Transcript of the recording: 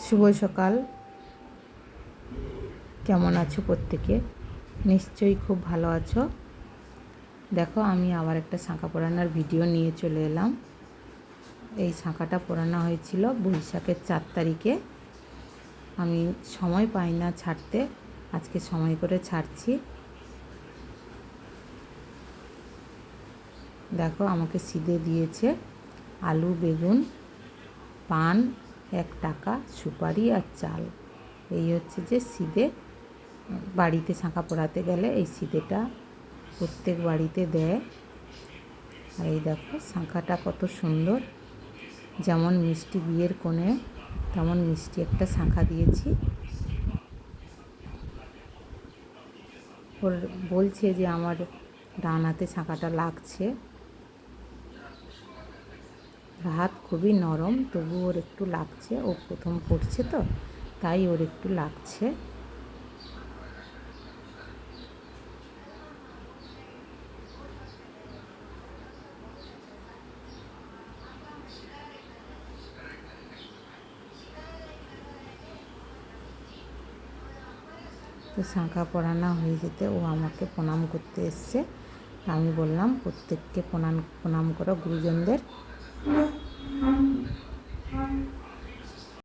শুভ সকাল। কেমন আছো প্রত্যেকে? নিশ্চয়ই খুব ভালো আছো। দেখো, আমি আবার একটা শাঁখা পরানোর ভিডিও নিয়ে চলে এলাম। এই শাঁখাটা পরানো হয়েছিল বৈশাখের 4 তারিখে। আমি সময় পাই না ছাড়তে, আজকে সময় করে ছাড়ছি। দেখো, আমাকে সিদে দিয়েছে আলু, বেগুন, পান, 1 টাকা, সুপারি আর চাল। এই হচ্ছে যে সিদে। বাড়িতে শাঁখা পরাতে গেলে এই সিদেটা প্রত্যেক বাড়িতে দেয়। আর এই দেখো শাঁখাটা কত সুন্দর, যেমন মিষ্টি বিয়ের কোণে তেমন মিষ্টি একটা শাঁখা দিয়েছি। ওর বলছে যে আমার ডান হাতে শাঁখাটা লাগছে। হাত খুবই নরম, তবু ওর একটু লাগছে। ও প্রথম পড়ছে তো, তাই ওর একটু লাগছে। তো শাঁখা পরানো হয়ে যেতে ও আমাকে প্রণাম করতে এসছে। আমি বললাম প্রত্যেককে প্রণাম করো গুরুজনদের।